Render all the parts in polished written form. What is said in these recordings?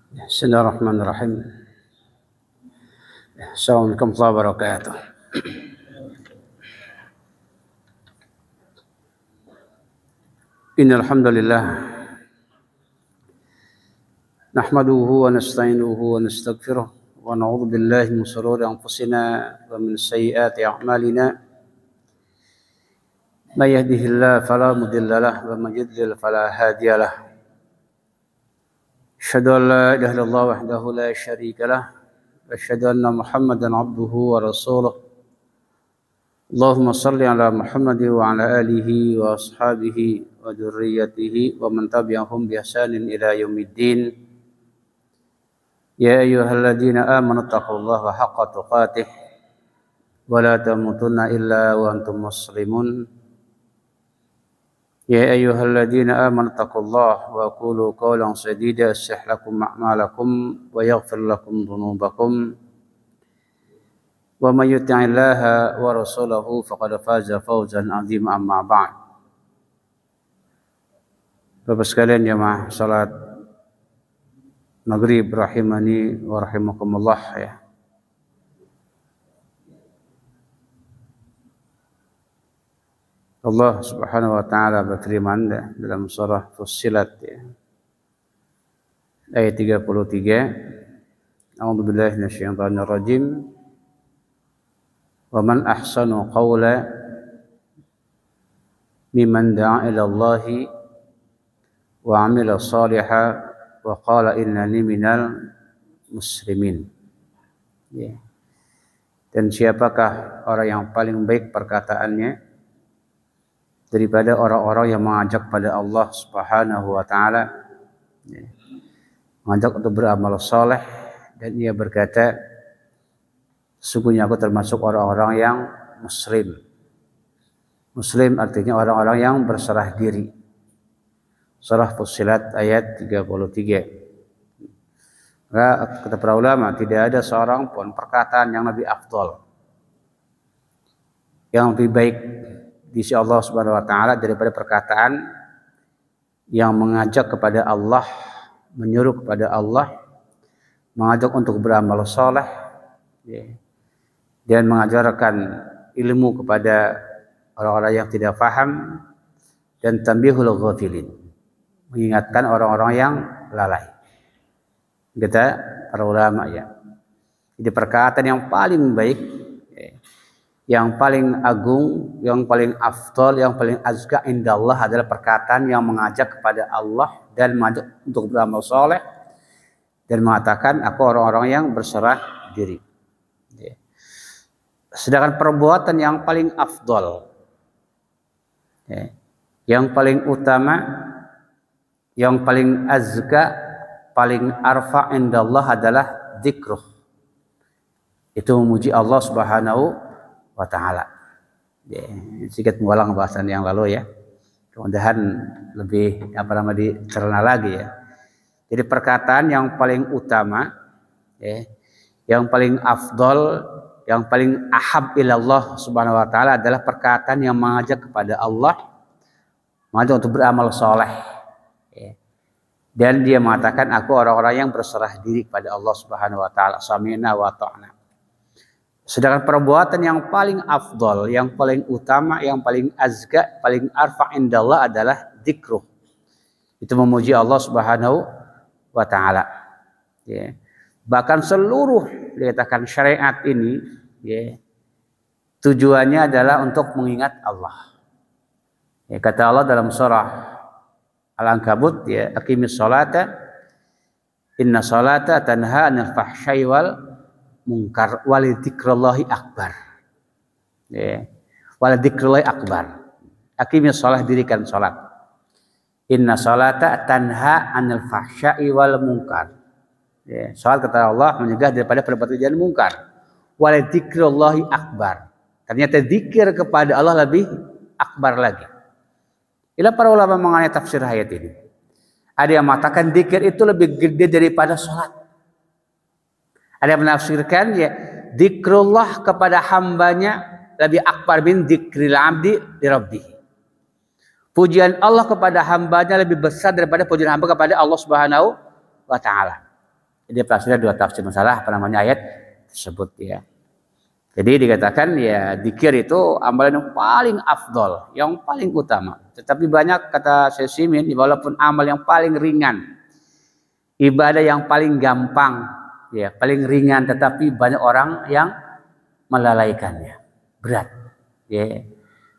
Bismillahirrahmanirrahim. Assalamualaikum warahmatullahi wabarakatuh. Innal hamdalillah nahmaduhu wa nasta'inuhu wa nastaghfiruh wa na'udzu billahi min shururi anfusina wa min sayyiati a'malina. May yahdihillahu fala mudilla lahu wa may yudlil fala hadiya lahu. Asyhadu an la ilaha illallah wahdahu la syarika lah wa asyhadu anna Muhammadan abduhu wa rasuluh. Allahumma shalli ala Muhammad wa ala alihi wa ashabihi wa dzurriyyatihi wa man tabi'ahum bi ihsanin ila yaumiddin. Ya ayyuhalladzina amanu taqullaha haqqa tuqatih wa la tamutunna illa wa antum muslimun. يا أيها الذين آمنوا اتقوا الله وقولوا قولا سديدا يصلح لكم أعمالكم ويغفر لكم ذنوبكم ومن يطع الله ورسوله فقد فاز فوزا عظيما أما بعد. Bapak sekalian jamaah salat maghrib rahimani wa rahimakumullah ya. Allah Subhanahu wa taala berfirman dalam surah Fussilat ya. Ayat 33. A'udzubillahi minasyaitonir rajim. Wa man ahsanu qawla mimman da'a ila Allahi wa 'amila shalihan wa qala innani minal muslimin. Ya. Dan siapakah orang yang paling baik perkataannya daripada orang-orang yang mengajak pada Allah Subhanahu wa taala, ya, mengajak untuk beramal saleh, dan ia berkata, sesungguhnya aku termasuk orang-orang yang muslim. Muslim artinya orang-orang yang berserah diri. Surah Fussilat ayat 33. Maka kata para ulama, tidak ada seorang pun perkataan yang lebih afdal, yang lebih baik di sisi Allah Subhanahu wa taala daripada perkataan yang mengajak kepada Allah, menyuruh kepada Allah, mengajak untuk beramal saleh, ya, dan mengajarkan ilmu kepada orang-orang yang tidak paham, dan tanbihul ghafilin, mengingatkan orang-orang yang lalai. Kata para ulama ya. Jadi perkataan yang paling baik, yang paling agung, yang paling afdal, yang paling azka indallah adalah perkataan yang mengajak kepada Allah dan mengajak untuk beramal soleh dan mengatakan aku orang-orang yang berserah diri. Sedangkan perbuatan yang paling afdal, yang paling utama, yang paling azka, paling arfa indallah adalah dzikruh. Itu memuji Allah Subhanahu wa ta'ala. Ya, sedikit mengulang bahasan yang lalu ya. Mudah-mudahan lebih dicerna lagi ya. Jadi perkataan yang paling utama, ya, yang paling afdal, yang paling ahab ilallah subhanahu wa ta'ala adalah perkataan yang mengajak kepada Allah, mengajak untuk beramal soleh. Ya. Dan dia mengatakan aku orang-orang yang berserah diri kepada Allah Subhanahu wa ta'ala. Sami'na wa ta'na. Sedangkan perbuatan yang paling afdal, yang paling utama, yang paling azka, paling arfa indallah adalah dzikruh. Itu memuji Allah Subhanahu wa taala. Ya. Bahkan seluruh dikatakan syariat ini, ya, tujuannya adalah untuk mengingat Allah. Ya, kata Allah dalam surah Al-Ankabut, ya, aqimis sholata inna sholata tanha 'anil fahsya'i wal munkar walidzikrallahi akbar. Ya. Walidzikrallahi akbar. Aqimis shalah, dirikan salat. Inna sholata tanha 'anil fahsya'i wal munkar. Ya. Salat kata Allah mencegah daripada perbuatan dan mungkar. Walidzikrallahi akbar. Ternyata zikir kepada Allah lebih akbar lagi. Inilah para ulama mengenai tafsir ayat ini. Ada yang mengatakan zikir itu lebih gede daripada salat. Ada yang menafsirkan ya, zikrullah kepada hambanya lebih akbar min zikril abdi li rabbih. Pujian Allah kepada hambanya lebih besar daripada pujian hamba kepada Allah Subhanahu wa ta'ala. Jadi pasti ada dua tafsir masalah apa namanya ayat tersebut ya. Jadi dikatakan ya zikir itu amalan yang paling afdol, yang paling utama. Tetapi banyak kata Syekh Utsaimin walaupun amal yang paling ringan, ibadah yang paling gampang, ya paling ringan, tetapi banyak orang yang melalaikannya, berat. Ya.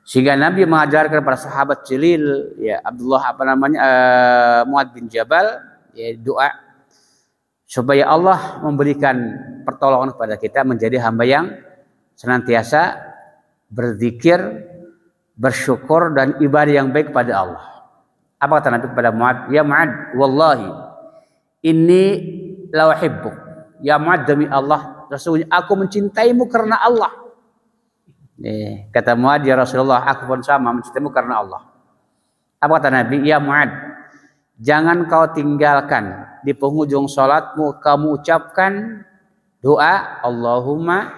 Sehingga Nabi mengajarkan para sahabat Jalil, ya Abdullah Muad bin Jabal, ya doa supaya Allah memberikan pertolongan kepada kita menjadi hamba yang senantiasa berzikir, bersyukur dan ibadah yang baik kepada Allah. Apa kata Nabi kepada Muad? Ya Muad, wallahi inni la uhibbuk. Ya Muad, demi Allah, sesungguhnya aku mencintaimu karena Allah. Kata Muad, ya Rasulullah, aku pun sama mencintaimu karena Allah. Apa kata Nabi? Ya Muad, jangan kau tinggalkan di penghujung salatmu kamu ucapkan doa Allahumma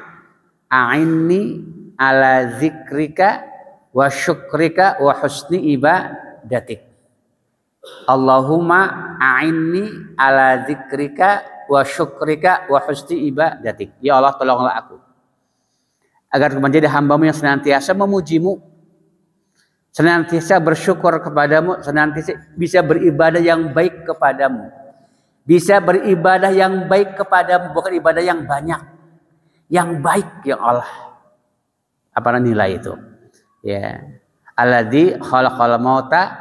a'inni ala zikrika wa syukrika wa husni ibadatik. Allahumma a'inni ala zikrika wa syukrika wa husni ibadatik. Ya Allah, tolonglah aku agar menjadi hamba-Mu yang senantiasa memuji-Mu, senantiasa bersyukur kepadamu, senantiasa bisa beribadah yang baik kepadamu, bisa beribadah yang baik kepadamu, bukan ibadah yang banyak, yang baik yang Allah. Apa nilai itu? Ya, alladzi khalaqal mauta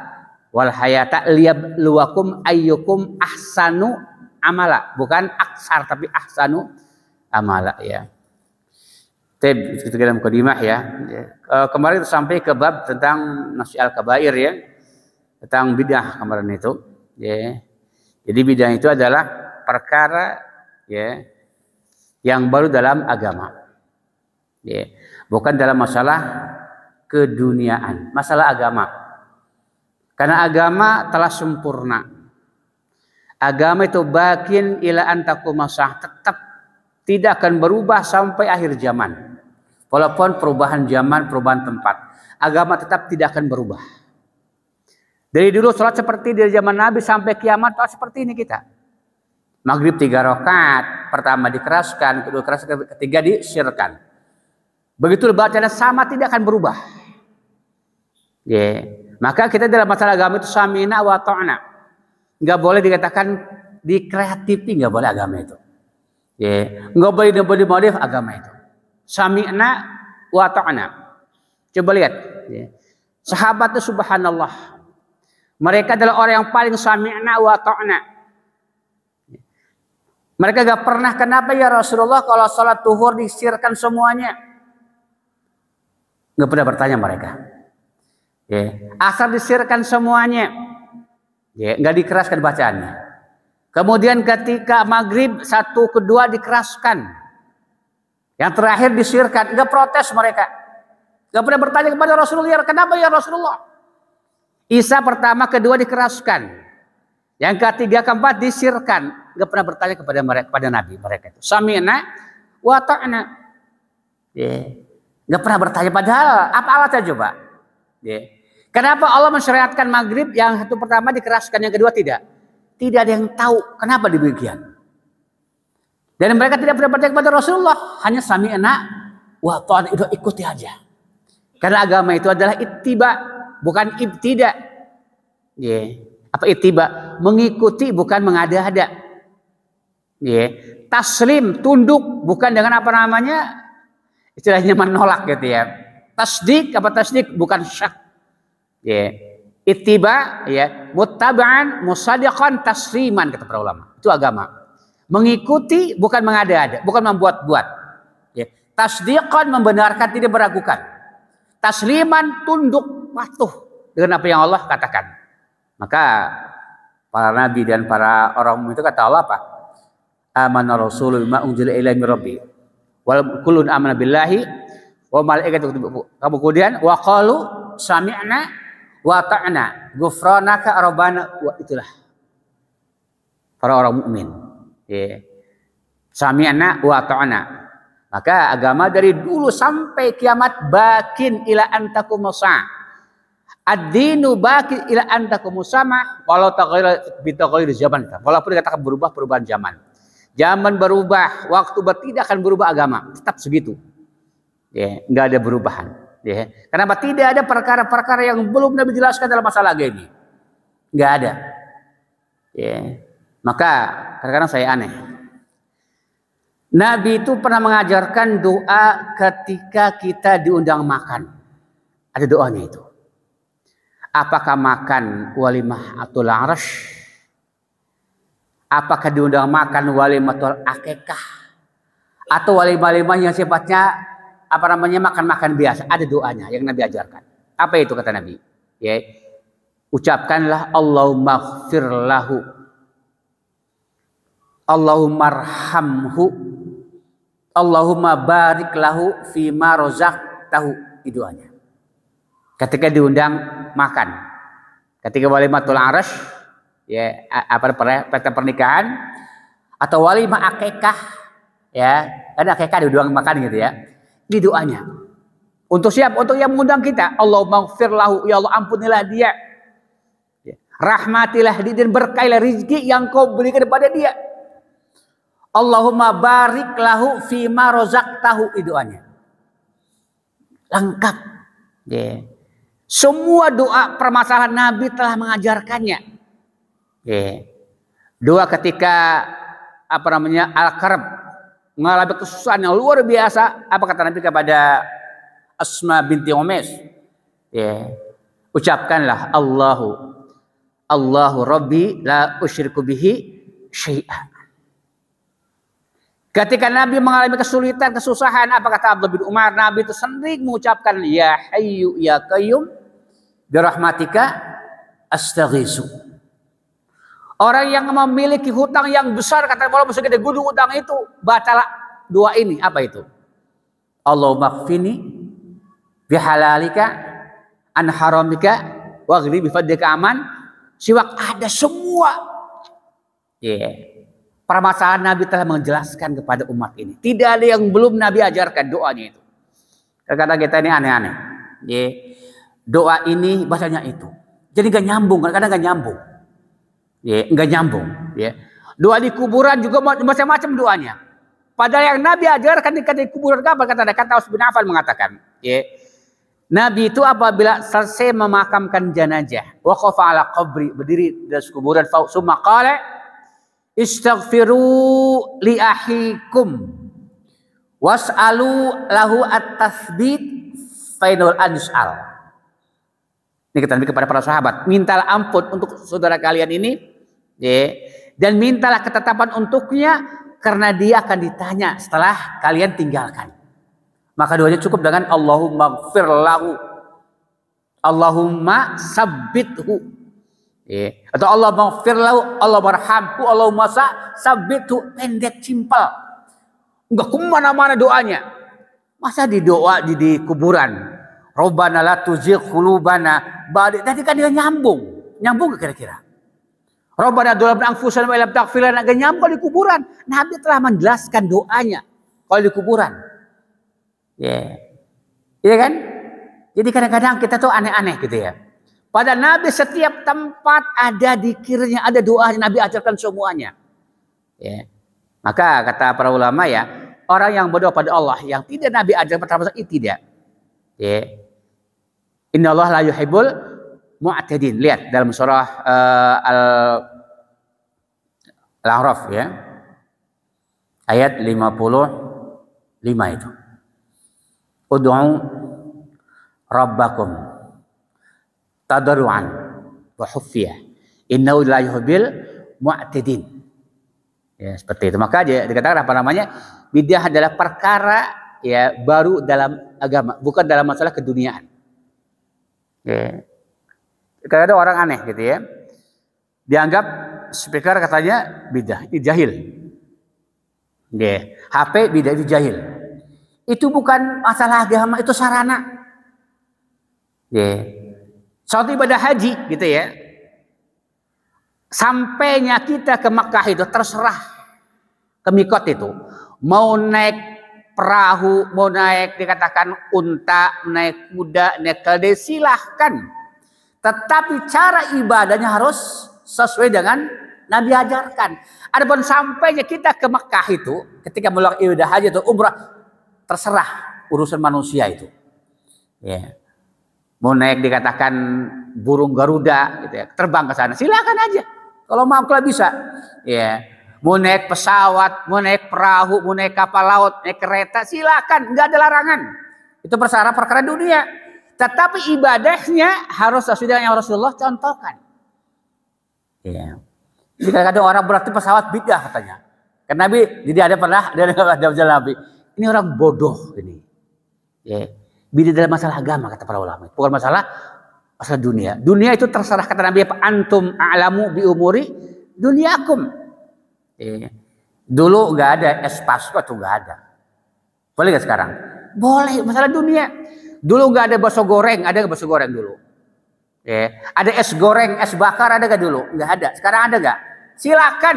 wal hayata liyabluwakum ayyukum ahsanu amala, bukan aksar tapi ahsanu amala ya. Itu dalam mukadimah ya. Kemarin itu sampai ke bab tentang nasi al-kabair ya, tentang bidah kemarin itu. Ya. Jadi bidah itu adalah perkara ya yang baru dalam agama. Ya. Bukan dalam masalah keduniaan, masalah agama. Karena agama telah sempurna. Agama itu bakin ila antakumasah, tetap tidak akan berubah sampai akhir zaman. Walaupun perubahan zaman, perubahan tempat, agama tetap tidak akan berubah. Dari dulu sholat seperti dari zaman Nabi sampai kiamat seperti ini kita. Maghrib 3 rakaat, pertama dikeraskan, kedua keraskan, ketiga disirkan. Begitu bacanya sama, tidak akan berubah. Yeah. Maka kita dalam masalah agama itu samina wa ta'na. Nggak boleh dikatakan dikreatifi, nggak boleh agama itu. Yeah. Nggak boleh dimodif agama itu. Sami'na wa ta'na. Coba lihat. Yeah. Sahabat itu subhanallah. Mereka adalah orang yang paling sami'na wa ta'na. Mereka gak pernah, kenapa ya Rasulullah kalau sholat zuhur disirkan semuanya? Gak pernah bertanya mereka. Yeah. Asar disirkan semuanya. Yeah. Gak dikeraskan bacaannya. Kemudian ketika maghrib 1, 2 dikeraskan. Yang terakhir disirkan, enggak protes mereka. Enggak pernah bertanya kepada Rasulullah, kenapa ya Rasulullah? Isya pertama, kedua dikeraskan. Yang ketiga, keempat disirkan. Enggak pernah bertanya kepada mereka, kepada Nabi mereka itu. Sami'na wa ta'na. Enggak pernah bertanya, padahal apa alatnya coba? Kenapa Allah mensyariatkan maghrib yang satu pertama dikeraskan, yang kedua tidak? Tidak ada yang tahu kenapa demikian. Dan mereka tidak pernah bertanya kepada Rasulullah, hanya sami'na wa ta'na, itu ikuti aja. Karena agama itu adalah ittiba, bukan ibtida. Apa ittiba? Mengikuti, bukan mengada-ada. Taslim, tunduk, bukan dengan apa namanya, istilahnya menolak gitu ya. Tasdik, apa tasdik? Bukan syak. Ittiba, muttaba'an, musaddiqan, tasliman, kata para ulama. Itu agama. Mengikuti, bukan mengada-ada, bukan membuat-buat. Tasdiqan, membenarkan, tidak meragukan. Tasliman, tunduk, patuh dengan apa yang Allah katakan. Maka para nabi dan para orang itu kata Allah apa? Amana rasulul ma unzila ilaihi min rabbi. Wal kullun amana billahi wa malaikatihi. Kemudian wa qalu sami'na wa ta'na ghufranaka rabbana, wa itulah para orang mukmin. Sami'na wa ta'na. Maka agama dari dulu sampai kiamat bakin ila antakum musa. Ad-dinu bakin ila antakum musama walau taghayyara bi taghayyur zaman. Walaupun dikatakan berubah perubahan zaman. Zaman berubah, waktu tidak akan berubah agama, tetap segitu. Ya, nggak ada perubahan. Ya. Kenapa? Tidak ada perkara-perkara yang belum Nabi jelaskan dalam masalah ini. Nggak ada. Ya. Maka kadang-kadang saya aneh. Nabi itu pernah mengajarkan doa ketika kita diundang makan. Ada doanya itu. Apakah makan walimah atau arash? Apakah diundang makan walimatul akikah? Atau walimah-walimah yang sifatnya makan-makan biasa? Ada doanya yang Nabi ajarkan. Apa itu kata Nabi? Ya. Ucapkanlah Allahumma ighfir lahu, Allahumma arhamhu, Allahumma barik lahu fima razaqtahu. Itu doanya. Ketika diundang makan, ketika walimatul arash, ya pesta pernikahan, atau walimah akikah, ya ada akikah diundang makan gitu ya. Ini doanya. Untuk siapa? Untuk yang mengundang kita. Allahumma ighfir lahu, ya Allah ampunilah dia. Rahmatilah dia dan berkailah rezeki yang kau berikan kepada dia. Allahumma barik lahu fima razaqtahu. Itu doanya. Lengkap. Yeah. Semua doa permasalahan Nabi telah mengajarkannya. Yeah. Doa ketika al-karb, mengalami kesusahan yang luar biasa. Apa kata Nabi kepada Asma binti Umays? Yeah. Ucapkanlah Allahu Rabbi la usyriku bihi syai'an. Ketika Nabi mengalami kesulitan, kesusahan, apa kata Abdullah bin Umar? Nabi itu sering mengucapkan ya hayyu ya qayyum birahmatika astaghisu. Orang yang memiliki hutang yang besar, kata walaupun segede gunung hutang itu, bacalah doa ini. Apa itu? Allahumma kfini bihalalika an haramika waghni bifadlika aman siwak. Ada semua. Yeah. Permasalahan Nabi telah menjelaskan kepada umat ini. Tidak ada yang belum Nabi ajarkan doanya itu. Kadang-kadang kita ini aneh-aneh. Yeah. Doa ini bahasanya itu. Jadi gak nyambung. Kadang-kadang gak nyambung. Yeah. Gak nyambung. Yeah. Doa di kuburan juga macam-macam doanya. Padahal yang Nabi ajarkan di kuburan apa? Kata Utsman bin Affan mengatakan. Yeah. Nabi itu apabila selesai memakamkan jenazah, waqafa ala qabri, berdiri di kuburan, summa qala istaghfiru li ahikum was'alu lahu at-tathbit fainul ansal. Ini kata Nabi kepada para sahabat, mintalah ampun untuk saudara kalian ini, ya, dan mintalah ketetapan untuknya karena dia akan ditanya setelah kalian tinggalkan. Maka doanya cukup dengan Allahumma ighfir lahu, Allahumma sabbithu, ya. Atau Allahumma ighfir lahu, Allahumma arhamhu, Allahumma sabbithu. Pendek, simpel, enggak kemana-mana doanya. Masa di doa di kuburan, Rabbana la tuzigh qulubana ba'da, tadi kan dia nyambung gak kira-kira? Rabbana dzlamna anfusana wa lam taghfir lana, gak nyambung di kuburan. Nabi telah menjelaskan doanya kalau di kuburan. Ya, iya kan? Jadi kadang-kadang kita tuh aneh-aneh gitu ya. Pada Nabi setiap tempat ada dzikirnya, ada doanya, Nabi ajarkan semuanya. Ya. Maka kata para ulama ya, orang yang berdoa pada Allah yang tidak Nabi ajarkan pertama itu tidak. Ya. Innallaha la yuhibbul mu'tadin. Lihat dalam surah Al-A'raf ya. Ayat 55 itu. Ud'u rabbakum tadarruan wa khufiyah innahu la yuhibbil mu'tadin. Ya, seperti itu. Maka dia dikatakan apa namanya? Bidah adalah perkara ya baru dalam agama, bukan dalam masalah keduniaan. Ya. Kadang-kadang orang aneh gitu ya. Dianggap speaker katanya bidah, itu jahil. Ya. HP bidah, itu jahil. Itu bukan masalah agama, itu sarana. Ya. Suatu ibadah haji gitu ya. Sampainya kita ke Makkah itu terserah ke mikot itu. Mau naik perahu, mau naik dikatakan unta, naik kuda, naik keledai, silahkan. Tetapi cara ibadahnya harus sesuai dengan Nabi ajarkan. Adapun sampainya kita ke Mekah itu, ketika melakukan ibadah haji atau umrah, terserah urusan manusia itu. Ya. Mau naik dikatakan burung Garuda, gitu ya, terbang ke sana, silakan aja. Kalau mau, kalau bisa. Ya. Mau naik pesawat, mau naik perahu, mau naik kapal laut, naik kereta, silakan, nggak ada larangan. Itu perkara dunia. Tetapi ibadahnya harus sesuai dengan yang Rasulullah contohkan. Ya. Jadi kadang-kadang orang berarti pesawat bidah katanya. Karena Nabi tidak ada pernah ada Nabi. Ini orang bodoh ini. Ya. Bidah dalam masalah agama kata para ulama. Bukan masalah dunia. Dunia itu terserah kata Nabi apa? Antum a'lamu bi umuri dunyakum. Dulu nggak ada espasko tuh nggak ada. Boleh nggak sekarang? Boleh. Masalah dunia. Dulu nggak ada bakso goreng, ada nggak bakso goreng dulu? Ada es goreng, es bakar ada nggak dulu? Nggak ada. Sekarang ada nggak? Silakan.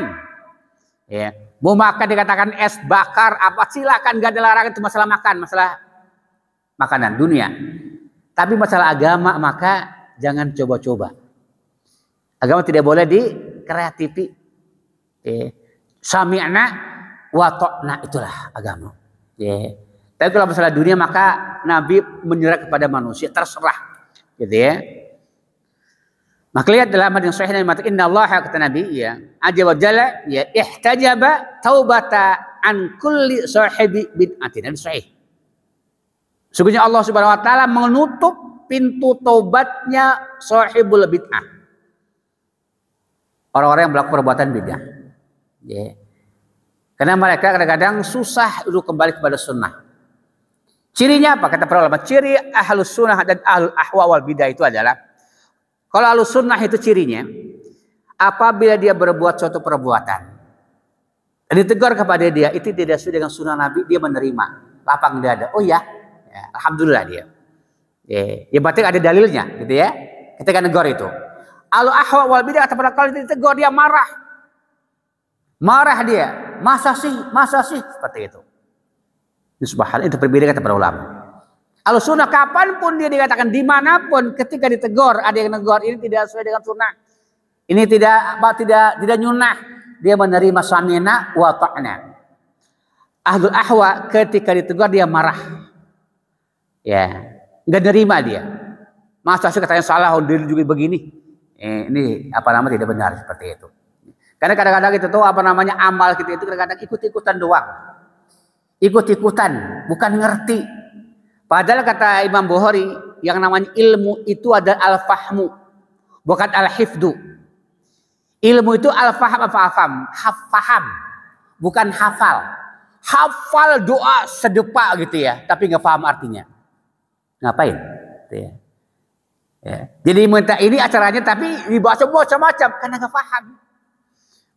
Mau makan dikatakan es bakar apa silakan, nggak ada larangan, itu masalah makan, masalah makanan dunia. Tapi masalah agama maka jangan coba-coba. Agama tidak boleh dikreatifi. Sami'na wa ta'na, itulah agama. Tapi kalau masalah dunia maka Nabi menyerah kepada manusia, terserah, gitu ya. Maka lihat dalam hadis yang sahih mengatakan innallaha kata Nabi ya, azza wa jalla ya ihtajaba taubata an kulli sahibi bid'atin. Hadis sahih. Sungguhnya Allah Subhanahu wa taala menutup pintu taubatnya sahibul bid'ah. Orang-orang yang melakukan perbuatan bid'ah. Ya. Karena mereka kadang-kadang susah untuk kembali kepada sunnah. Cirinya apa? Kata para ulama, ciri ahlus sunnah dan ahlul ahwa wal bidah itu adalah, kalau ahlus sunnah itu cirinya, apabila dia berbuat suatu perbuatan, dan ditegur kepada dia, itu tidak sesuai dengan sunnah Nabi, dia menerima, lapang dada. Oh ya, alhamdulillah dia. Ya berarti ada dalilnya, gitu ya. Ketika negor itu, ahlul ahwa wal bidah kata para kalau ditegur dia marah. Marah dia, masa sih seperti itu. Subhanallah, itu berbeda kata para ulama. Al-sunnah kapanpun dia dikatakan dimanapun ketika ditegur ada yang negor ini tidak sesuai dengan sunnah, ini tidak nyunnah, dia menerima sami'na wa ta'na. Ahlul ahwa ketika ditegur dia marah, ya nggak nerima dia. Masa sih katanya salah, dia juga begini. Ini tidak benar seperti itu. Karena kadang-kadang itu tuh amal kita itu kadang-kadang ikut-ikutan doang. Ikut-ikutan, bukan ngerti. Padahal kata Imam Bukhari, yang namanya ilmu itu adalah al-fahmu, bukan al-hifdu. Ilmu itu al-faham faham, bukan hafal. Hafal doa sedepa gitu ya, tapi nggak paham artinya. Ngapain? Gitu ya. Jadi minta ini acaranya tapi dibahas macam-macam karena nggak paham.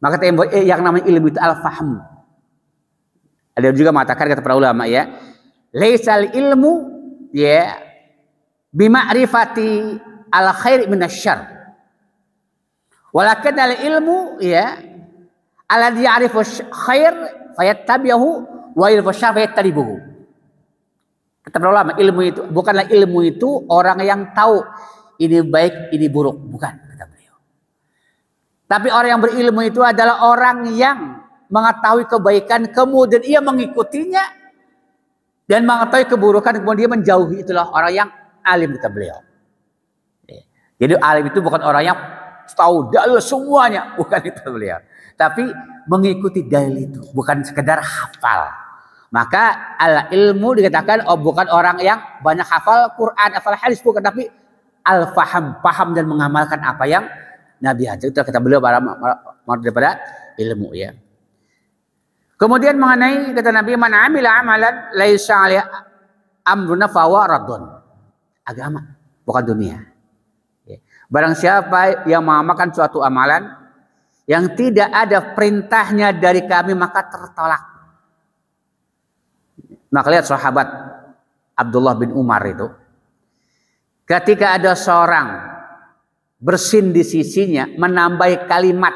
Maka yang namanya ilmu itu al-fahm. Ada juga mengatakan kata para ulama ya, laisal ilmu ya bima'rifati al-khair minasyarr. Walakin al-ilmu ya alladhi ya'rifu khair fayattabi'uhu wa ya'rifu syarr fayattaribuhu. Kata para ulama, ilmu itu bukanlah ilmu itu orang yang tahu ini baik, ini buruk, bukan. Tapi orang yang berilmu itu adalah orang yang mengetahui kebaikan, kemudian ia mengikutinya, dan mengetahui keburukan, kemudian dia menjauhi. Itulah orang yang alim kata beliau. Jadi alim itu bukan orang yang tahu dalil semuanya, bukan itu beliau. Tapi mengikuti dalil itu, bukan sekedar hafal. Maka al ilmu dikatakan bukan orang yang banyak hafal Quran, hafal hadis, bukan, tapi al faham, paham dan mengamalkan apa yang Nabi ajar. Itu kata beliau daripada ilmu ya. Kemudian mengenai kata Nabi, man amila amalan laisa alaihi amruna fahuwa raddun. Agama, bukan dunia. Barang siapa yang mengamalkan suatu amalan yang tidak ada perintahnya dari kami maka tertolak. Maka lihat sahabat Abdullah bin Umar itu, ketika ada seorang bersin di sisinya menambah kalimat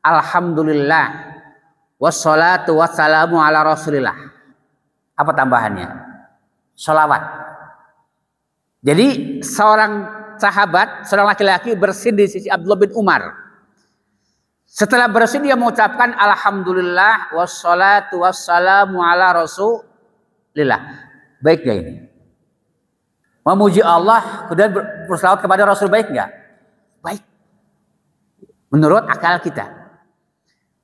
alhamdulillah wassalatu wassalamu ala rasulillah, apa tambahannya? Sholawat. Jadi seorang sahabat, seorang laki-laki bersin di sisi Abdullah bin Umar, Setelah bersih dia mengucapkan alhamdulillah wassalatu wassalamu ala rasulillah. Baik gak ini? Memuji Allah kemudian berselawat kepada Rasul baik nggak? Baik. Menurut akal kita.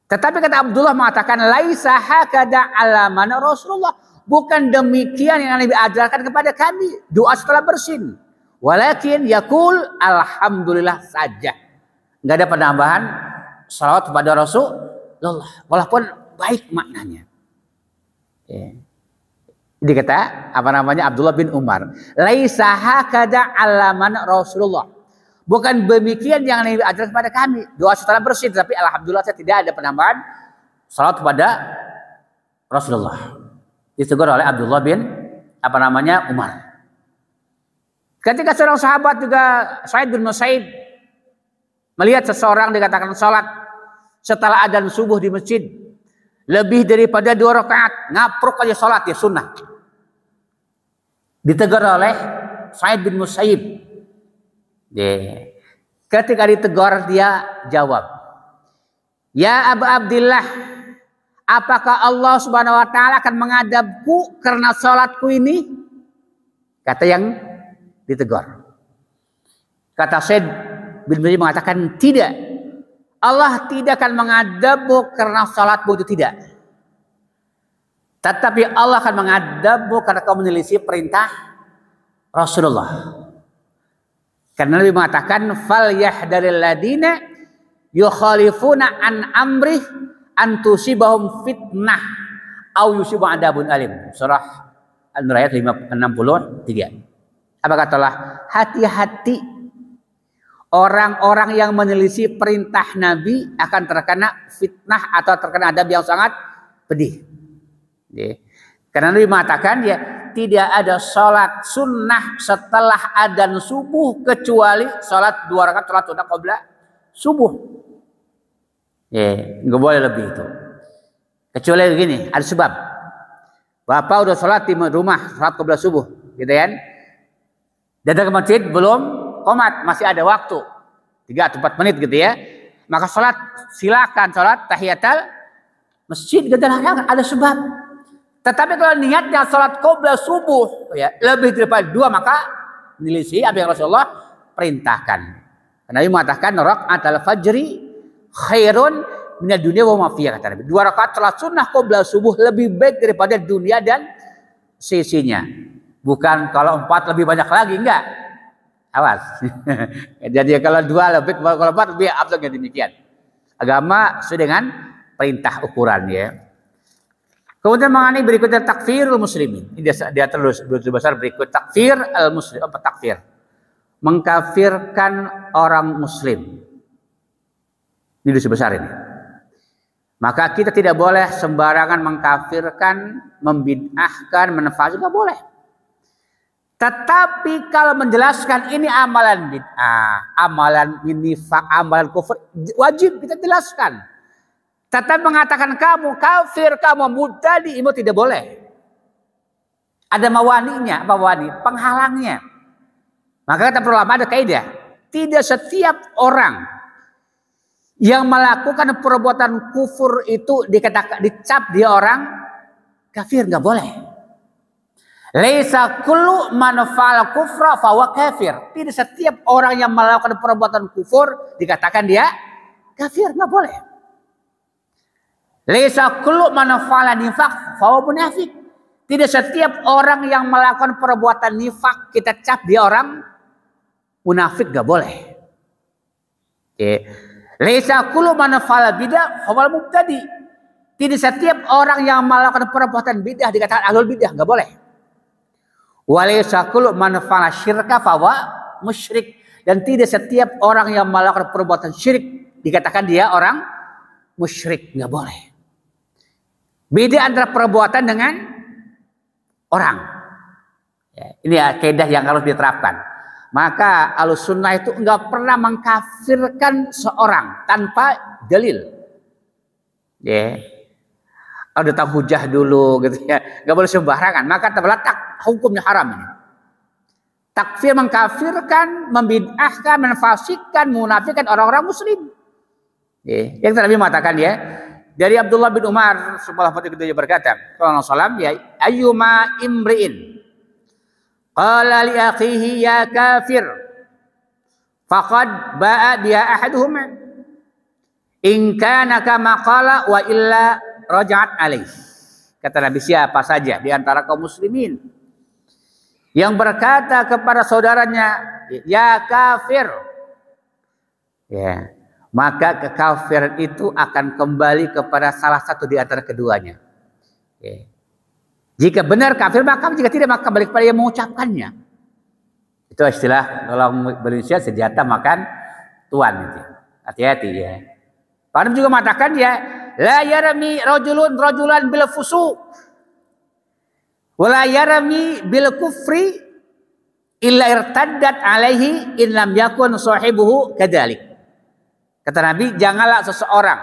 Tetapi kata Abdullah mengatakan laisa hakada alamana Rasulullah. Bukan demikian yang Nabi ajarkan kepada kami. Doa setelah bersin. Walakin yakul alhamdulillah saja. Nggak ada penambahan salawat kepada Rasulullah. Walaupun baik maknanya. Ini kata Abdullah bin Umar. Laisa hakada alaman Rasulullah. Bukan demikian yang Nabi ajarkan kepada kami. Doa setelah bersih, tapi alhamdulillah saya tidak ada penambahan salawat kepada Rasulullah. Ditegur oleh Abdullah bin Umar. Ketika seorang sahabat juga Sa'id bin Musayyib melihat seseorang dikatakan salat setelah adzan subuh di masjid lebih daripada 2 rakaat, ngapruk aja salat ya sunnah. Ditegur oleh Sa'id bin Musayyib. Ketika ditegur dia jawab, "Ya Aba Abdillah, apakah Allah Subhanahu wa taala akan mengadabku karena salatku ini?" Kata yang ditegur. Kata Sa'id bin Musayyib mengatakan, "Tidak. Allah tidak akan mengadabmu karena salatmu itu tidak. Tetapi Allah akan mengadabmu karena kau menyelisih perintah Rasulullah." Karena Nabi mengatakan, "Fal yahdharil ladina yukhalifuna an amrih an tusibahum fitnah au yusibu adabun alim." Surah An-Nur ayat 63. Apa kata Allah? Hati-hati orang-orang yang menyelisih perintah Nabi akan terkena fitnah atau terkena adab yang sangat pedih. Karena Nabi mengatakan ya tidak ada sholat sunnah setelah adzan subuh kecuali sholat 2 rakaat sholat sunnah qabla subuh. Nggak boleh lebih itu. Kecuali begini, ada sebab. Bapak udah sholat di rumah sholat qabla subuh, gitu kan? Datang ke masjid belum qomat, masih ada waktu 3 atau 4 menit gitu ya. Maka sholat silakan sholat tahiyatul masjid, ada sebab. Tetapi kalau niatnya sholat qabla subuh ya, lebih daripada 2 maka menyelisih apa yang Rasulullah perintahkan. Karena Nabi mengatakan rakaatul fajri khairun minad dunya wa ma fiha, kata Nabi. 2 rakaat sholat sunnah qabla subuh lebih baik daripada dunia dan sisinya. Bukan kalau 4 lebih banyak lagi, enggak. Awas. Jadi kalau 2 lebih, kalau 4 lebih absolutnya demikian. Agama sesuai dengan perintah ukuran ya. Kemudian mengenai berikutnya takfirul muslimin. Ini dia terus besar berikut takfir al muslim, apa takfir? Mengkafirkan orang muslim. Ini dosa besar ini. Maka kita tidak boleh sembarangan mengkafirkan, membid'ahkan, menafsirkan, tidak boleh. Tetapi kalau menjelaskan ini amalan bid'ah, amalan nifaq, amalan kufur, wajib kita jelaskan. Tetapi mengatakan kamu kafir, kamu mubtadi, itu tidak boleh. Ada mawaninya, apa mawani? Penghalangnya. Maka kata ulama ada kaidah, tidak setiap orang yang melakukan perbuatan kufur itu dikatakan dicap dia orang kafir, nggak boleh. Laisa kullu man fa'ala kufra fa huwa kafir. Tidak setiap orang yang melakukan perbuatan kufur dikatakan dia kafir, nggak boleh. Laisa kullu man fa'ala nifaq fa huwa munafik. Tidak setiap orang yang melakukan perbuatan nifak kita cap dia orang munafik, nggak boleh. Laisa kullu man fa'ala bid'ah fa huwa mubtadi. Tidak setiap orang yang melakukan perbuatan bid'ah dikatakan ahlul bid'ah, nggak boleh. Walaysa kullu man fa'ala syirka fa huwa musyrik, dan tidak setiap orang yang melakukan perbuatan syirik dikatakan dia orang musyrik, nggak boleh. Beda antara perbuatan dengan orang. Ya, ini kaidah yang harus diterapkan. Maka Ahlussunnah itu nggak pernah mengkafirkan seorang tanpa dalil. Ya. Ada tahu hujah dulu gitu ya, nggak boleh sembarangan. Maka terletak hukumnya haram ini. Takfir mengkafirkan, membid'ahkan, menfasikkan, munafikan orang-orang muslim. Ya. Yang Nabi mengatakan ya, dari Abdullah bin Umar subhanahu wa ta'ala berkata, sallallahu alaihi wasallam, ya ayyuma imri'in qala li akhihi ya kafir faqad ba'a biha ahaduhuma in kana kama qala wa illa raja'at alaih. Kata Nabi, siapa saja di antara kaum muslimin yang berkata kepada saudaranya ya kafir, ya, maka kekafiran itu akan kembali kepada salah satu di antara keduanya. Ya. Jika benar kafir, maka jika tidak maka kembali kepada yang mengucapkannya. Itu istilah kalau Indonesia senjata makan tuan itu. Hati-hati ya. Pak juga mengatakan ya, la yarmi rajulun rajulan bil fusuq wa la yarmi bil kufri illa irtaddat alaihi in lam yakun sahibuhu kadzalik. Kata Nabi, janganlah seseorang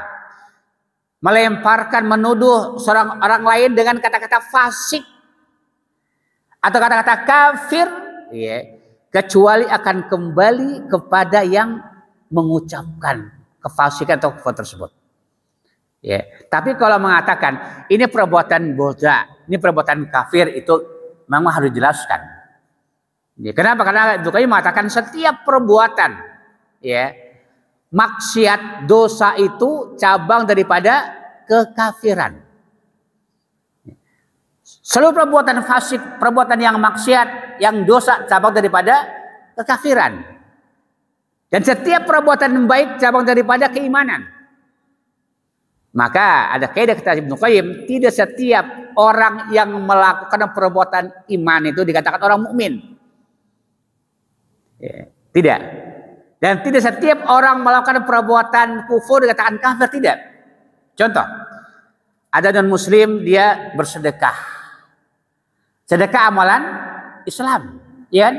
melemparkan, menuduh seorang orang lain dengan kata-kata fasik atau kata-kata kafir, ya, kecuali akan kembali kepada yang mengucapkan kefasikan atau kufur tersebut. Ya, tapi kalau mengatakan ini perbuatan bodoh, ini perbuatan kafir, itu memang harus dijelaskan. Ya, kenapa? Karena Bukhari mengatakan setiap perbuatan, ya, maksiat, dosa itu cabang daripada kekafiran. Seluruh perbuatan fasik, perbuatan yang maksiat, yang dosa cabang daripada kekafiran. Dan setiap perbuatan baik cabang daripada keimanan. Maka ada kaidah kata Ibnu Qayyim, tidak setiap orang yang melakukan perbuatan iman itu dikatakan orang mukmin. Ya, tidak. Dan tidak setiap orang melakukan perbuatan kufur dikatakan kafir, tidak. Contoh, ada non-muslim dia bersedekah. Sedekah amalan Islam, ya kan?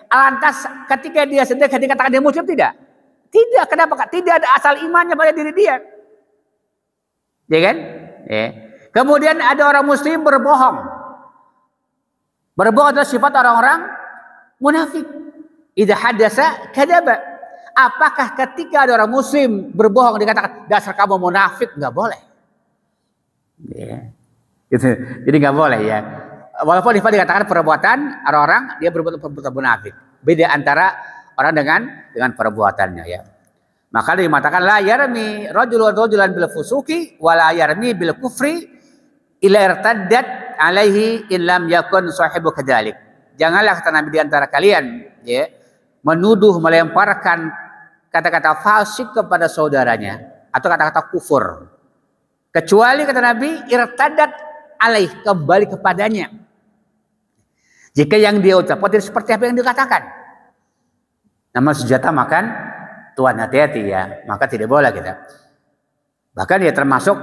Lantas ketika dia sedekah dikatakan dia muslim, tidak? Tidak, kenapa? Tidak ada asal imannya pada diri dia. Ya kan? Ya. Kemudian ada orang muslim berbohong. Berbohong adalah sifat orang-orang munafik. Idza hadasa kadzaba. Apakah ketika ada orang muslim berbohong dikatakan dasar kamu munafik? Enggak boleh. Ya. Gitu. Jadi enggak boleh ya. Walaupun dikatakan perbuatan orang-orang dia berbuat perbuatan munafik. Beda antara orang dengan perbuatannya ya. Maka dia mengatakan la yarmi rajulan bil fusuki wa la yarmi bil kufri illa irtaddat alaihi in lam yakun sahibu kadzalik. Janganlah kata Nabi di antara kalian ya menuduh, melemparkan kata-kata fasik kepada saudaranya atau kata-kata kufur. Kecuali kata Nabi irtaddat alaih, kembali kepadanya. Jika yang dia ucapkan tidak seperti apa yang dikatakan. Nama senjata makan tuan, hati-hati ya, maka tidak boleh kita. Bahkan ya termasuk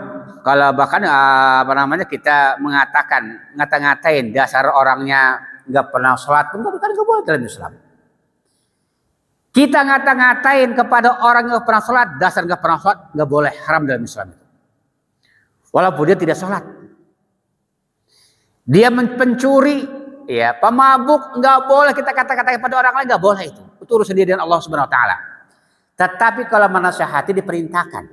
kalau bahkan kita mengatakan ngata-ngatain dasar orangnya nggak pernah sholat pun kan nggak boleh dalam Islam. Kita ngata-ngatain kepada orang yang pernah sholat, dasar nggak pernah sholat, nggak boleh, haram dalam Islam itu. Walaupun dia tidak sholat, dia pencuri, ya pemabuk, nggak boleh kita kata-katain pada orang lain, nggak boleh itu. Itu urusan dia dengan Allah Subhanahu Wa Taala. Tetapi kalau menasihati diperintahkan,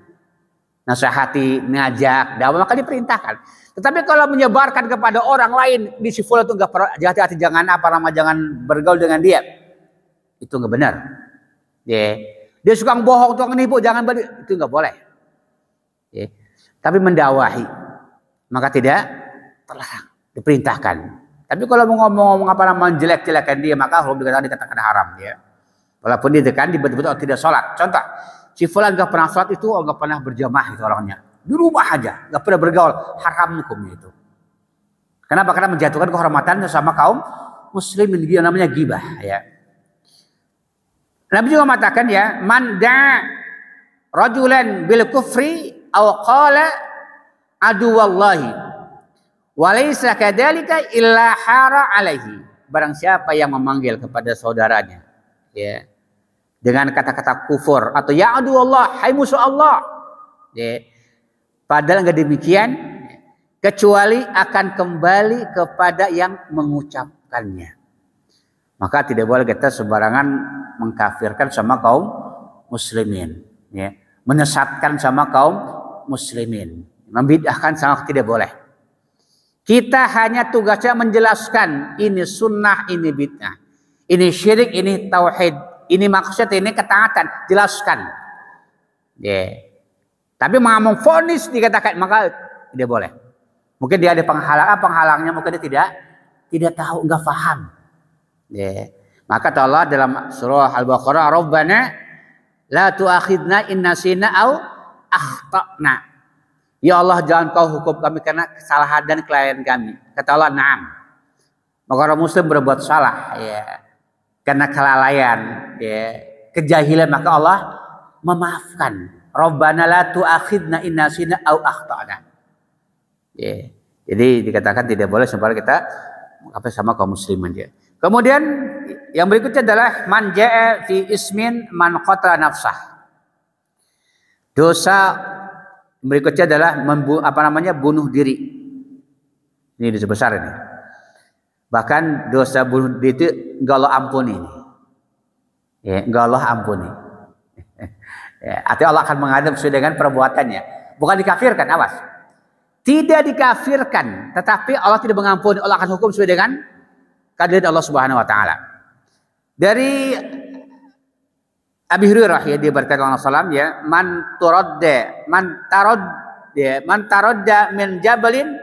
nasihati, ngajak, dakwah maka diperintahkan. Tetapi kalau menyebarkan kepada orang lain di si fulan itu nggak perlu, hati-hati, jangan jangan bergaul dengan dia, itu nggak benar. Dia suka bohong, tukang nipu, jangan itu nggak boleh. Tapi mendakwahi maka tidak terlarang, diperintahkan. Tapi kalau mau ngomong jelek-jelekan dia maka hukum dikatakan haram ya. Walaupun dia tekan betul-betul tidak sholat. Contoh, si fulan nggak pernah sholat itu, nggak pernah berjamaah itu orangnya, di rumah aja, nggak pernah bergaul, haram hukumnya itu. Kenapa? Karena menjatuhkan kehormatan sama kaum muslimin, dia namanya ghibah ya. Nabi juga mengatakan ya, man da rajulan bil kufri aw qala adu wallahi wa laysa kadzalika illa hara alaihi. Barang siapa yang memanggil kepada saudaranya ya dengan kata-kata kufur atau ya adu Allah, hai musuh Allah, ya, padahal enggak demikian, kecuali akan kembali kepada yang mengucapkannya. Maka tidak boleh kita sembarangan mengkafirkan sama kaum muslimin ya. menyesatkan sama kaum muslimin, membid'ahkan sama tidak boleh. Kita hanya tugasnya menjelaskan ini sunnah, ini bid'ah, ini syirik, ini tauhid, ini maksud, ini ketaatan, jelaskan. Tapi mau memvonis dikatakan maka tidak boleh. Mungkin dia ada penghalangnya mungkin dia tidak tahu, enggak paham. Maka Allah dalam surah Al-Baqarah, Rabbana la tu'akhidna in nasina au akhtana. Ya Allah, jangan kau hukum kami karena kesalahan dan kelalaian kami. Kata Allah, na'am. Maka orang muslim berbuat salah karena kelalaian, kejahilan, maka Allah memaafkan. Rabbana la tu'akhidna in nasina au akhtana. Jadi dikatakan tidak boleh sampai kita sama kaum muslimin dia. Kemudian yang berikutnya adalah man ja'a fi ismin man qatala nafsah. Dosa berikutnya adalah bunuh diri. Ini dosa besar ini. Bahkan dosa bunuh diri itu enggak Allah ampuni. Enggak Allah ampuni. Artinya Allah akan mengadab sesuai dengan perbuatannya. Bukan dikafirkan, awas. Tidak dikafirkan, tetapi Allah tidak mengampuni. Allah akan hukum sesuai dengan keadilan Allah Subhanahu wa taala. Dari Abi Hurairah dia berkata Allah sallam man taradda min jabalin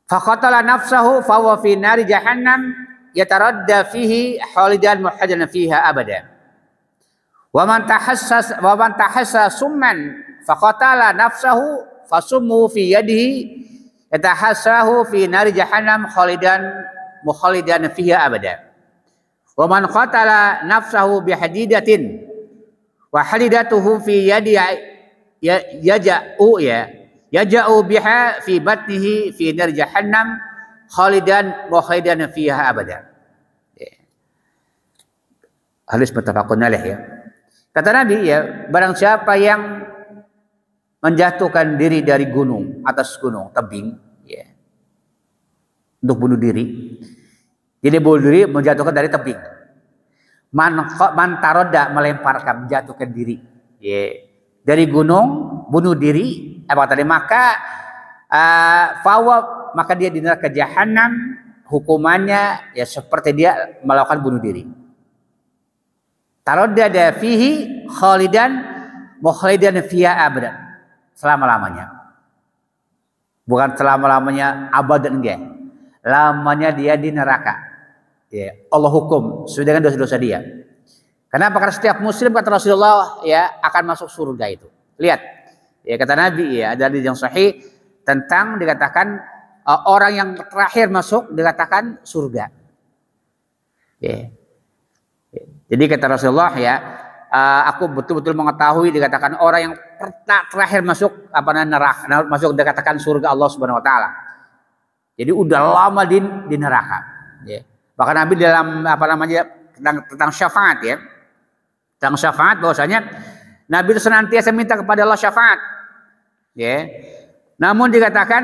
faqatala nafsahu fa huwa fi nari jahannam yataradda fihi khalidan muhajjan fiha abada. Wa man tahassa summan faqatala nafsahu fasummu fi yadihi yatahassahu fi nari jahannam khalidan fiha abada. Wa man qatala nafsahu bihadidatin wa hadidatuhu fi yadi yaja'u biha fi batnihi fi nar jahannam khalidan fiha abada. Hadis muttafaqun alaih Kata Nabi barang siapa yang menjatuhkan diri dari gunung, atas gunung, tebing untuk bunuh diri. Jadi bunuh diri menjatuhkan dari tebing. Man taroda melemparkan, menjatuhkan diri. Dari gunung bunuh diri. Maka maka dia di neraka jahanam, hukumannya seperti dia melakukan bunuh diri. Taroda fihi khalidan fiha abadan. Selama-lamanya. Bukan selama-lamanya abadan enggak. Lamanya dia di neraka. Allah hukum sesuai dengan dosa-dosa dia. Kenapa? Karena setiap muslim kata Rasulullah akan masuk surga itu. Lihat, kata Nabi ada hadis yang sahih tentang dikatakan orang yang terakhir masuk dikatakan surga. Jadi kata Rasulullah aku betul-betul mengetahui dikatakan orang yang terakhir masuk neraka, masuk dikatakan surga Allah Subhanahu wa taala. Jadi udah lama di neraka. Bahkan Nabi dalam tentang syafaat tentang syafaat bahwasanya Nabi itu senantiasa minta kepada Allah syafaat. Namun dikatakan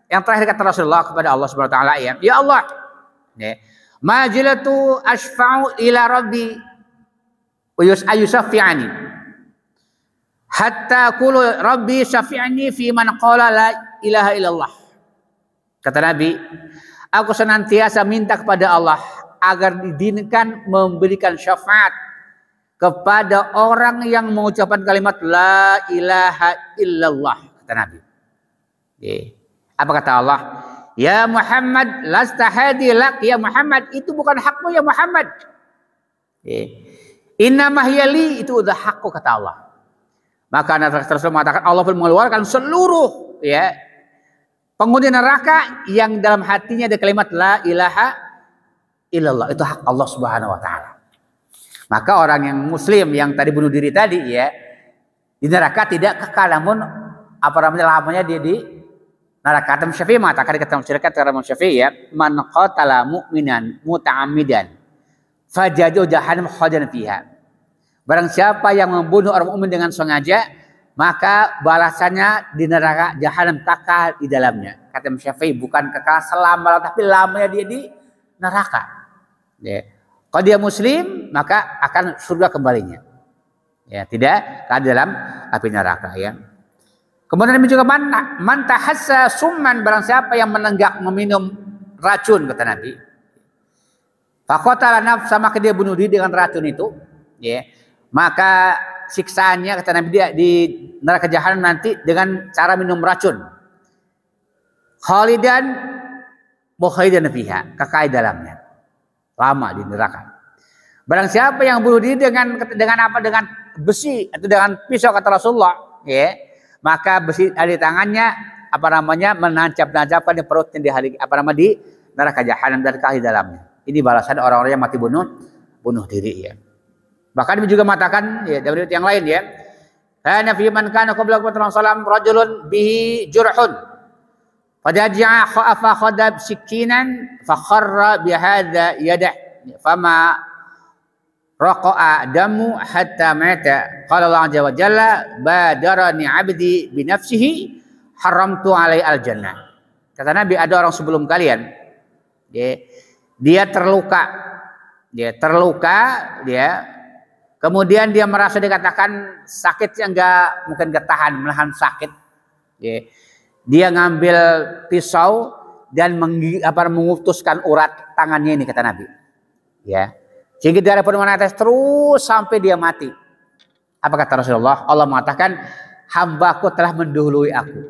yang terakhir kata Rasulullah kepada Allah Subhanahu wa taala ya Allah, majilatu asfa'u ila rabbi wa yusaffi'ani hatta qulu rabbi syafi'ni fi man qala la ilaha illallah. Kata Nabi, aku senantiasa minta kepada Allah agar diizinkan memberikan syafaat kepada orang yang mengucapkan kalimat la ilaha illallah. Kata Nabi. Apa kata Allah? Ya Muhammad, lasta hadi lak ya Muhammad, itu bukan hakmu ya Muhammad. Inna mahyali, itu udah hakku kata Allah. Maka Nabi Rasul mengatakan Allah pun mengeluarkan seluruh penghuni neraka yang dalam hatinya ada kalimat la ilaha illallah, itu hak Allah Subhanahu wa taala. Maka orang yang muslim yang tadi bunuh diri tadi di neraka tidak kekal, namun lamanya dia di neraka. Imam Syafi'i mengatakan di kitab Imam Syafi'i man qatala mu'minan muta'ammidan fajadu jahannam khalidan fiha. Barang siapa yang membunuh orang mukmin dengan sengaja, maka balasannya di neraka jahanam, kekal di dalamnya. Kata Imam Syafi'i bukan kekal selama, tapi lamanya dia di neraka. Kalau dia muslim maka akan surga kembalinya. Ya, tidak kekal dalam api neraka ya. Kemudian Nabi juga man tahassa summan, barang siapa yang menenggak meminum racun, kata Nabi. Faqatala nafsa, maka dia bunuh diri dengan racun itu, ya. Maka siksaannya, kata Nabi, dia di neraka jahanam nanti dengan cara minum racun. Khalidan mukhalidan fiha, kekal dalamnya. Lama di neraka. Barang siapa yang bunuh diri dengan apa? Dengan besi atau dengan pisau, kata Rasulullah, ya. Maka besi di tangannya menancap-nancapkan di perutnya di neraka jahanam dan kekal dalamnya. Ini balasan orang-orang yang mati bunuh diri ya. Bahkan juga mengatakan ya, dari yang lain ya. Kana fi man kana qabla Rasulullah rajulun bihi jurhun. Fadaja'a fa khadab sikinan fa kharra bi hadha yadah fama raqa'a damu hatta mata. Qala Allah azza wa jalla badarani 'abdi bi nafsihi haramtu 'alai al-jannah. Kata Nabi, ada orang sebelum kalian dia terluka, kemudian dia merasa dikatakan sakit yang mungkin tahan, menahan sakit. Dia ngambil pisau dan mengutuskan urat tangannya ini, kata Nabi. Ya, sehingga dia pun menetes terus sampai dia mati. Apa kata Rasulullah? Allah mengatakan, hambaku telah mendahului aku.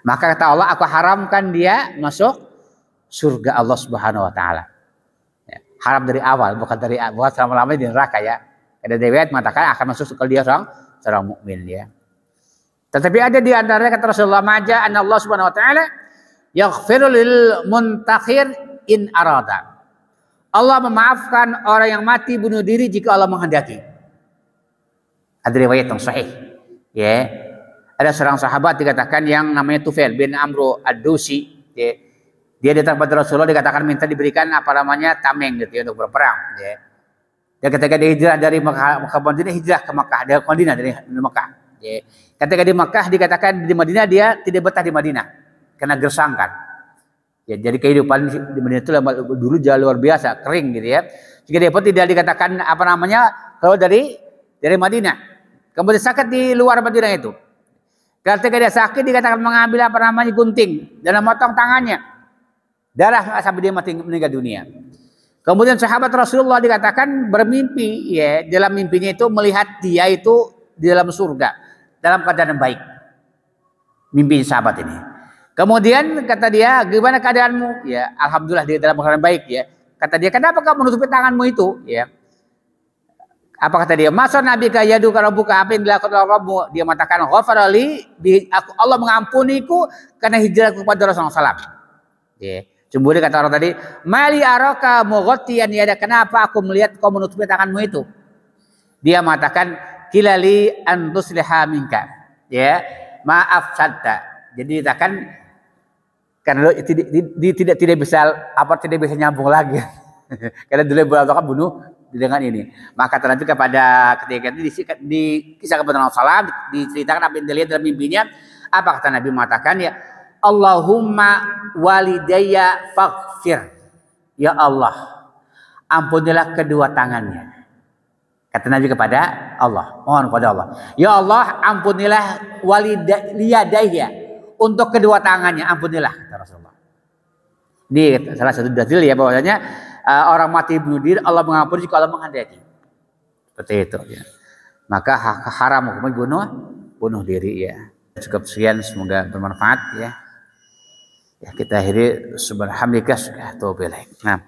Maka kata Allah, aku haramkan dia masuk surga Allah Subhanahu wa taala. Ya, haram dari awal, bukan selama-lamanya di neraka ya. Ada riwayat mengatakan akan masuk kalau dia seorang mukmin ya. Tetapi ada di antaranya kata Rasulullah, maja anna Allah Subhanahu wa taala yaghfiru lil muntakhir in arada. Allah memaafkan orang yang mati bunuh diri jika Allah menghendaki. Ada riwayat yang sahih. Ya. Ada seorang sahabat dikatakan yang namanya Tufail bin Amru ad-Dusi, ya. Dia datang kepada Rasulullah, dikatakan minta diberikan tameng gitu ya, untuk berperang. Ya. Dan ketika dia hijrah dari Mekah Madinah, hijrah ke Mekah, dari Madinah dari Mekah. Ya. Ketika di Mekah dikatakan di Madinah dia tidak betah di Madinah karena gersangkan. Ya, jadi kehidupan di Madinah itu dulu jauh luar biasa, kering gitu ya. Jika dia pun tidak dikatakan kalau dari Madinah. Kemudian sakit di luar Madinah itu. Ketika dia sakit dikatakan mengambil gunting dan memotong tangannya. Darah sampai dia meninggal dunia. Kemudian sahabat Rasulullah dikatakan bermimpi, ya, dalam mimpinya itu melihat dia itu di dalam surga dalam keadaan baik. Mimpi sahabat ini. Kemudian kata dia, gimana keadaanmu? Ya, alhamdulillah dia dalam keadaan baik ya. Kata dia, kenapa kamu menutupi tanganmu itu? Ya. Apa kata dia? Masa Nabi kayadu kalau buka apa yang dilakukan oleh Rabbu? Dia mengatakan, ghafarali, Allah mengampuniku karena hijrahku kepada Rasulullah SAW. Ya. Kemudian kata orang tadi, mali araka mughtiyan yada, kenapa aku melihat kau menutupi tanganmu itu? Dia mengatakan, kilali an tusliha minka. Ya, maaf sadda. Jadi dikatakan karena tidak bisa nyambung lagi. Karena dulu kan bunuh dengan ini. Maka terlanjut kepada ketika itu di kisah kepada Rasulullah diceritakan apa yang dilihat dalam mimpinya. Apa kata Nabi mengatakan ya, Allahumma walidayya faghfir. Ya Allah, ampunilah kedua tangannya. Kata Nabi kepada Allah, mohon kepada Allah. Ya Allah, ampunilah walidayya, untuk kedua tangannya, ampunilah, kata Rasulullah. Ini salah satu dalil ya bahwasanya orang mati bunuh diri Allah mengampuni jika Allah menghendaki. Seperti itu ya. Maka haram hukumnya bunuh diri ya. Cukup sekian, semoga bermanfaat ya. Ya, kita akhiri subhanallah. Nah.